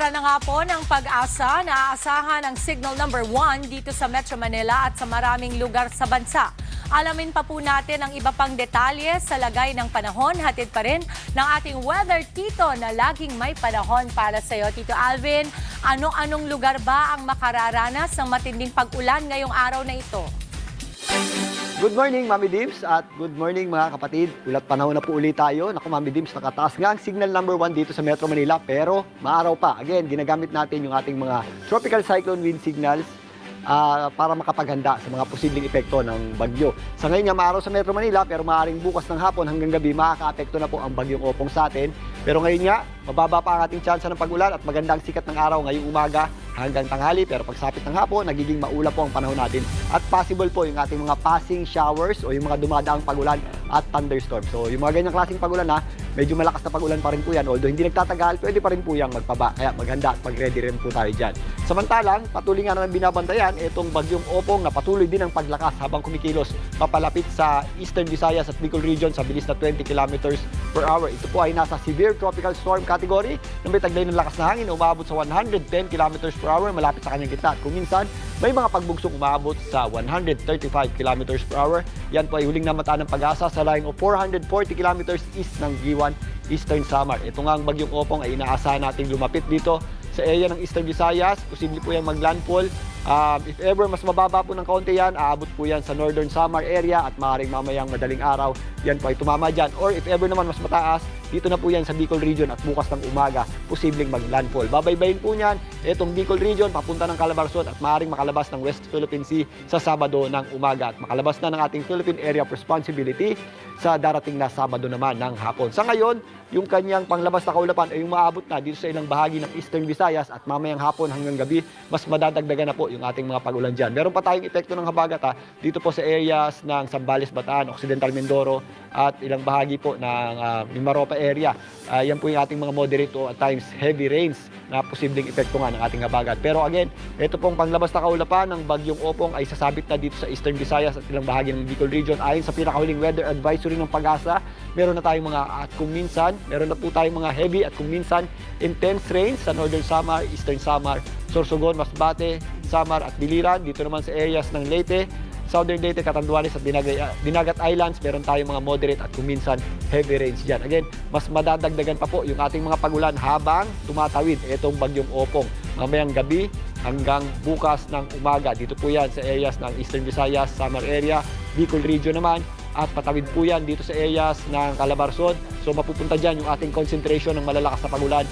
Sentara na nga po ng Pag-asa na aasahan ang signal number 1 dito sa Metro Manila at sa maraming lugar sa bansa. Alamin pa po natin ang iba pang detalye sa lagay ng panahon. Hatid pa rin ng ating weather tito na laging may panahon para sa iyo. Tito Alvin, anong lugar ba ang makararanas ng matinding pag-ulan ngayong araw na ito? Good morning, Mami Dims, at good morning mga kapatid. Ulat panahon na po ulit tayo. Naku, Mami Dims, nakataas nga ang signal number 1 dito sa Metro Manila, pero maaraw pa. Again, ginagamit natin yung ating mga tropical cyclone wind signals para makapaghanda sa mga posibleng epekto ng bagyo. Sa ngayon nga, maaraw sa Metro Manila, pero maaaring bukas ng hapon hanggang gabi, makaka-apekto na po ang bagyong Opong sa atin. Pero ngayon nga, mababa pa ang ating tsansa ng pag-ulan at maganda ang sikat ng araw ngayong umaga hanggang tanghali. Pero pagsapit ng hapon, nagiging maulap po ang panahon natin. At possible po yung ating mga passing showers o yung mga dumadaang pag-ulan at thunderstorm. So yung mga ganyang klaseng pag-ulan medyo malakas na pag-ulan pa rin po yan. Although hindi nagtatagal, pwede pa rin po yung magpaba. Kaya maghanda at mag-ready rin po tayo dyan. Samantalang, patuloy nga naman binabantayan itong bagyong Opong na patuloy din ang paglakas habang kumikilos papalapit sa Eastern Visayas at Bicol Region sa bilis na 20 kilometers per hour. Ito po ay nasa severe tropical storm category na may taglay ng lakas na hangin na umabot sa 110 kilometers per hour malapit sa kanyang gitna. At kung minsan, may mga pagbugsong umabot sa 135 kilometers per hour. Yan po ay huling namataan ng Pag-asa sa layong of 440 kilometers east ng Giwan, Eastern Samar. Ito nga ang bagyong Opong ay inaasahan nating lumapit dito sa area ng Eastern Visayas. Posible po yan maglandfall. If ever mas mababa po ng kaunti yan, aabot po yan sa Northern Samar area at maaaring mamayang madaling araw, yan po ay tumama dyan. Or if ever naman mas mataas, dito na po yan sa Bicol Region at bukas ng umaga, posibleng maglandfall. Babaybayin po niyan itong Bicol Region papunta ng Calabarzon at maaaring makalabas ng West Philippine Sea sa Sabado ng umaga at makalabas na ng ating Philippine Area of Responsibility sa darating na Sabado naman ng hapon. Sa ngayon, yung kanyang panglabas na kaulapan ay umaabot na dito sa ilang bahagi ng Eastern Visayas at mamayang hapon hanggang gabi, mas madadagdagan na po yung ating mga pag-ulan dyan. Meron pa tayong epekto ng habagat dito po sa areas ng Zambales, Bataan, Occidental Mindoro at ilang bahagi po ng Mimaropa area. Yan po yung ating mga moderate o at times heavy rains na posibleng epekto nga ng ating habagat. Pero again, ito pong panglabas na kaulapan ng bagyong Opong ay sasabit na dito sa Eastern Visayas at ilang bahagi ng Bicol Region. Ayon sa pinakahuling weather advisory ng Pag-asa, meron na tayong mga at kung minsan, meron na po tayong mga heavy at kung minsan intense rains sa Northern Samar, Eastern Samar, Sorsogon, Masbate, Samar at Biliran. Dito naman sa areas ng Leyte, Southern Leyte, Catanduanes at Dinagat Islands, meron tayong mga moderate at kuminsan heavy rains dyan. Again, mas madadagdagan pa po yung ating mga pag-ulan habang tumatawid itong bagyong Opong. Mamayang gabi hanggang bukas ng umaga. Dito po yan sa areas ng Eastern Visayas, Samar area, Bicol Region naman, at patawid po yan dito sa areas ng Calabarzon. So mapupunta dyan yung ating concentration ng malalakas na pag-ulan